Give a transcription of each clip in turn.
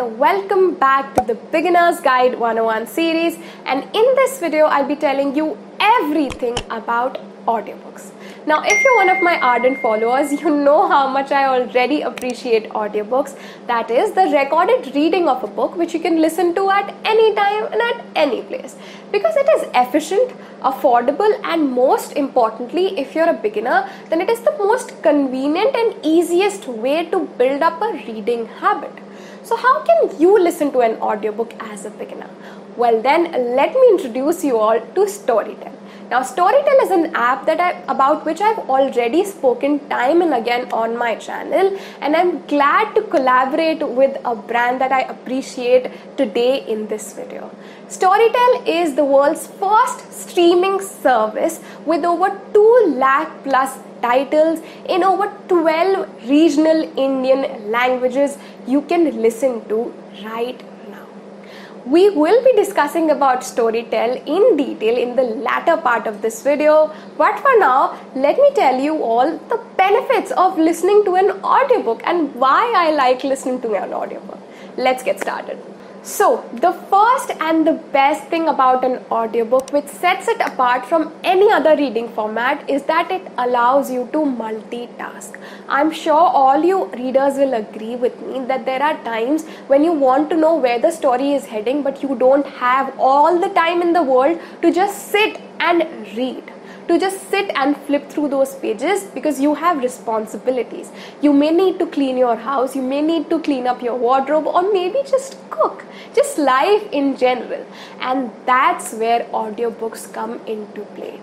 and welcome back to the Beginner's Guide 101 series, and in this video I'll be telling you everything about audiobooks. Now if you're one of my ardent followers, you know how much I already appreciate audiobooks. That is the recorded reading of a book which you can listen to at any time and at any place, because it is efficient, affordable, and most importantly, if you're a beginner, then it is the most convenient and easiest way to build up a reading habit. So how can you listen to an audiobook as a beginner? Well then, let me introduce you all to Storytel. Now Storytel is an app about which I've already spoken time and again on my channel, and I'm glad to collaborate with a brand that I appreciate today in this video. Storytel is the world's first streaming service with over 2 lakh plus titles in over 12 regional Indian languages you can listen to right now. We will be discussing about Storytel in detail in the latter part of this video, but for now, let me tell you all the benefits of listening to an audiobook and why I like listening to an audiobook. Let's get started. So, the first and the best thing about an audiobook which sets it apart from any other reading format is that it allows you to multitask. I'm sure all you readers will agree with me that there are times when you want to know where the story is heading, but you don't have all the time in the world to just sit and read, to just sit and flip through those pages, because you have responsibilities. You may need to clean your house, you may need to clean up your wardrobe, or maybe just cook, just life in general. And that's where audiobooks come into play.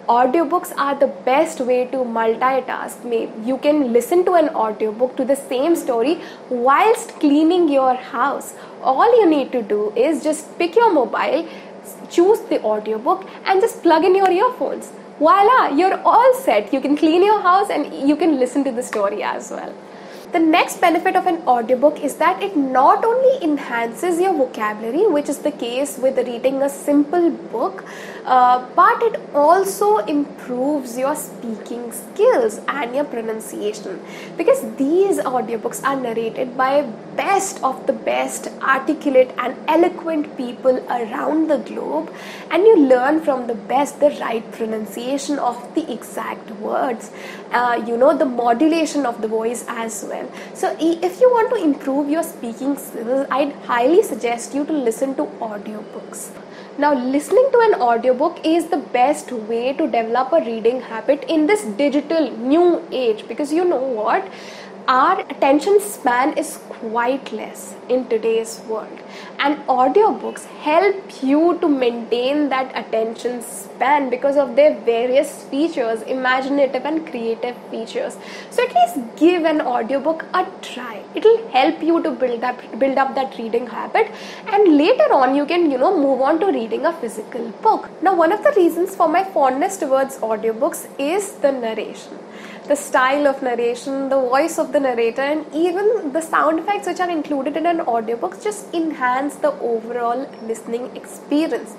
Audiobooks are the best way to multitask. You can listen to an audiobook to the same story whilst cleaning your house. All you need to do is just pick your mobile, choose the audiobook, and just plug in your earphones. Voila, you're all set. You can clean your house and you can listen to the story as well. The next benefit of an audiobook is that it not only enhances your vocabulary, which is the case with reading a simple book, but it also improves your speaking skills and your pronunciation, because these audiobooks are narrated by best of the best articulate and eloquent people around the globe, and you learn from the best the right pronunciation of the exact words, the modulation of the voice as well. So if you want to improve your speaking skills, I'd highly suggest you to listen to audiobooks. Now, listening to an audiobook is the best way to develop a reading habit in this digital new age, because you know what? Our attention span is quite less in today's world, and audiobooks help you to maintain that attention span because of their various features, imaginative and creative features. So at least give an audiobook a try. It'll help you to build up that reading habit, and later on you can move on to reading a physical book. Now, one of the reasons for my fondness towards audiobooks is the narration. The style of narration, the voice of the narrator, and even the sound effects which are included in an audiobook just enhance the overall listening experience.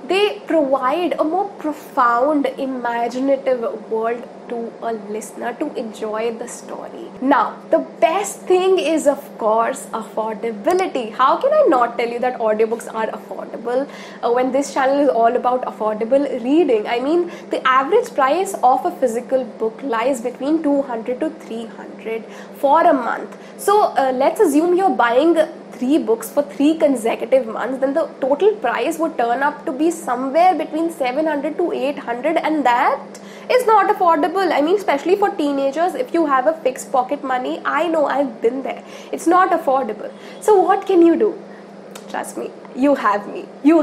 They provide a more profound, imaginative world to a listener to enjoy the story. Now, the best thing is, of course, affordability. How can I not tell you that audiobooks are affordable when this channel is all about affordable reading? I mean, the average price of a physical book lies between 200 to 300 for a month. So let's assume you're buying 3 books for 3 consecutive months, then the total price would turn up to be somewhere between 700 to 800, and that is not affordable. I mean, especially for teenagers, if you have a fixed pocket money, I know, I've been there. It's not affordable. So what can you do? Trust me, you have me. You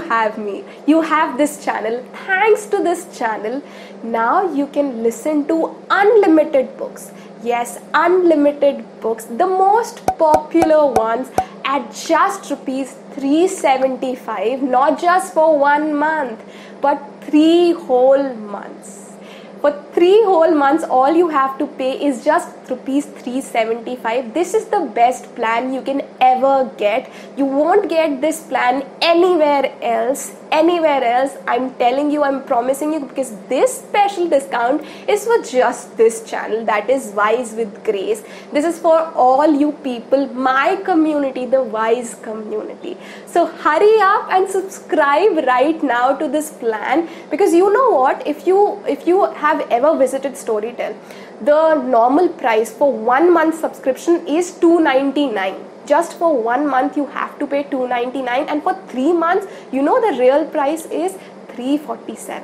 have this channel. Thanks to this channel, now you can listen to unlimited books. Yes, unlimited books, the most popular ones, at just rupees 375, not just for 1 month, but 3 whole months. For 3 whole months, all you have to pay is just rupees 375. This is the best plan you can ever get. You won't get this plan anywhere else. I'm telling you, I'm promising you, because this special discount is for just this channel, that is Wise with Grace. This is for all you people, my community, the Wise community. So hurry up and subscribe right now to this plan, because you know what, if you have ever visited Storytel, the normal price for 1 month subscription is $299. Just for 1 month you have to pay $299, and for 3 months, you know, the real price is $347.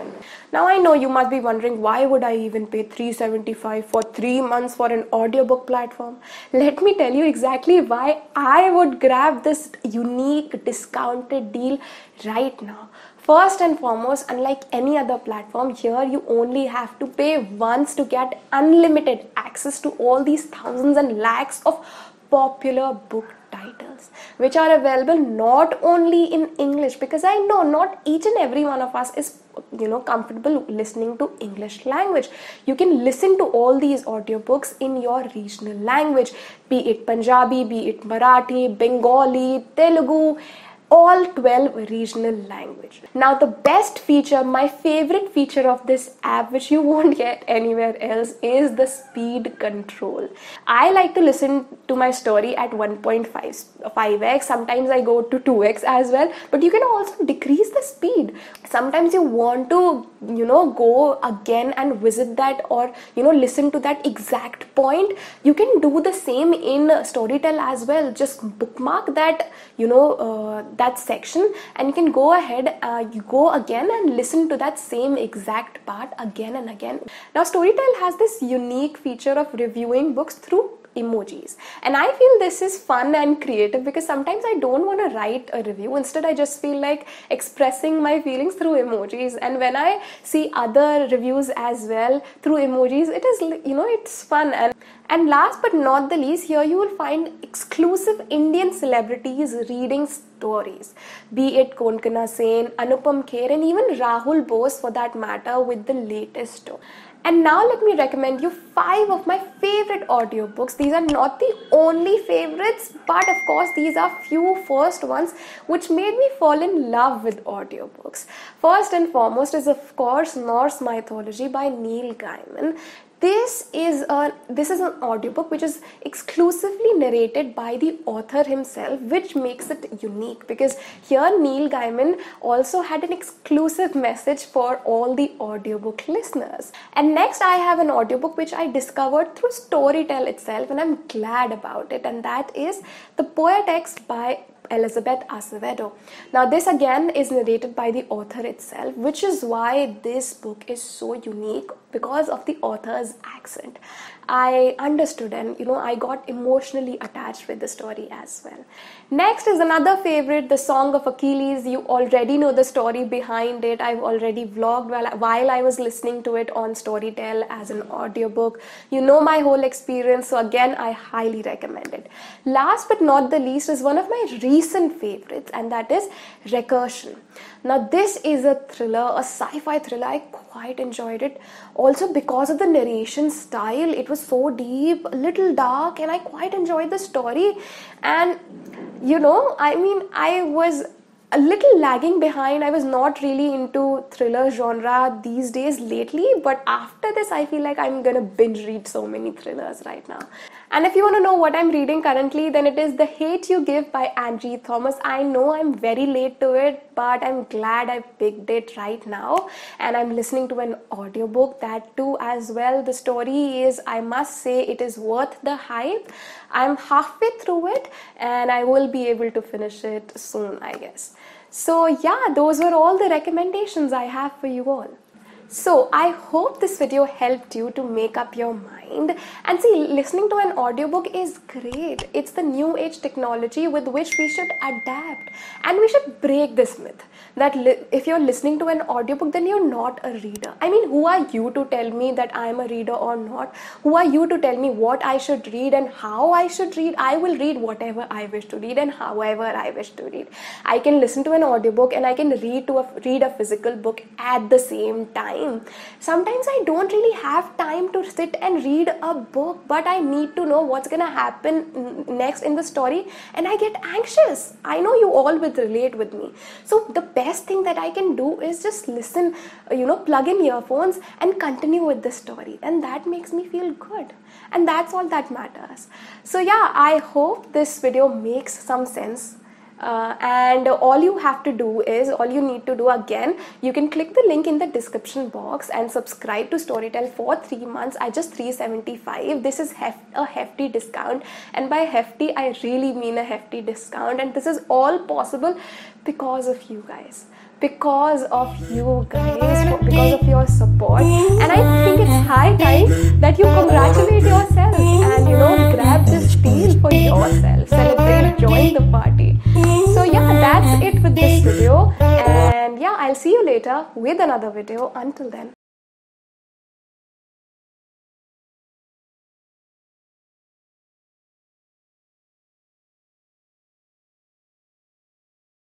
Now I know you must be wondering, why would I even pay $375 for 3 months for an audiobook platform? Let me tell you exactly why I would grab this unique discounted deal right now. First and foremost, unlike any other platform, here you only have to pay once to get unlimited access to all these thousands and lakhs of popular book titles, which are available not only in English, because I know not each and every one of us is, you know, comfortable listening to English language. You can listen to all these audiobooks in your regional language, be it Punjabi, be it Marathi, Bengali, Telugu, all 12 regional language. Now the best feature, my favorite feature of this app, which you won't get anywhere else, is the speed control. I like to listen to my story at 1.5x, sometimes I go to 2x as well, but you can also decrease the speed. Sometimes you want to, you know, go again and visit that, or, you know, listen to that exact point. You can do the same in Storytel as well. Just bookmark that, you know, that section, and you can go ahead, you go again and listen to that same exact part again and again. Now Storytel has this unique feature of reviewing books through emojis, and I feel this is fun and creative, because sometimes I don't want to write a review. Instead, I just feel like expressing my feelings through emojis, and when I see other reviews as well through emojis, it is, you know, it's fun. And last but not the least, here you will find exclusive Indian celebrities reading stories, be it Konkana Sen, Anupam Kher, and even Rahul Bose for that matter, with the latest story. And now let me recommend you 5 of my favorite audiobooks. These are not the only favorites, but of course these are few first ones which made me fall in love with audiobooks. First and foremost is of course Norse Mythology by Neil Gaiman. This is an audiobook which is exclusively narrated by the author himself, which makes it unique, because here Neil Gaiman also had an exclusive message for all the audiobook listeners. And next I have an audiobook which I discovered through Storytel itself, and I'm glad about it, and that is The Poetess by Elizabeth Acevedo. Now this again is narrated by the author itself, which is why this book is so unique, because of the author's accent. I understood, and, you know, I got emotionally attached with the story as well. Next is another favorite, The Song of Achilles. You already know the story behind it. I've already vlogged while I was listening to it on Storytel as an audiobook. You know my whole experience, so again I highly recommend it. Last but not the least is one of my recent favorites, and that is Recursion. Now this is a thriller, a sci-fi thriller. I quite enjoyed it, also because of the narration style. It was so deep, a little dark, and I quite enjoyed the story. And, you know, I mean, I was a little lagging behind. I was not really into thriller genre these days lately, but after this I feel like I'm gonna binge read so many thrillers right now. And if you want to know what I'm reading currently, then it is The Hate You Give by Angie Thomas. I know I'm very late to it, but I'm glad I picked it right now, and I'm listening to an audiobook, that too as well. The story is, I must say, it is worth the hype. I'm halfway through it, and I will be able to finish it soon, I guess. So yeah, those were all the recommendations I have for you all. So I hope this video helped you to make up your mind. And see, listening to an audiobook is great. It's the new age technology with which we should adapt, and we should break this myth, that if you're listening to an audiobook, then you're not a reader. I mean, who are you to tell me that I'm a reader or not? Who are you to tell me what I should read and how I should read? I will read whatever I wish to read and however I wish to read. I can listen to an audiobook and I can read a physical book at the same time. Sometimes I don't really have time to sit and read a book, but I need to know what's gonna happen next in the story, and I get anxious. I know you all will relate with me. So the best thing that I can do is just listen, plug in earphones and continue with the story, and that makes me feel good, and that's all that matters. So yeah, I hope this video makes some sense. And all you need to do again, you can click the link in the description box and subscribe to Storytel for 3 months at just $375. This is a hefty discount, and by hefty I really mean a hefty discount, and this is all possible because of you guys. Because of your support, and I think it's high time that you congratulate yourself and grab this deal for yourself, celebrate, join the party. So yeah, that's it with this video, and yeah, I'll see you later with another video. Until then,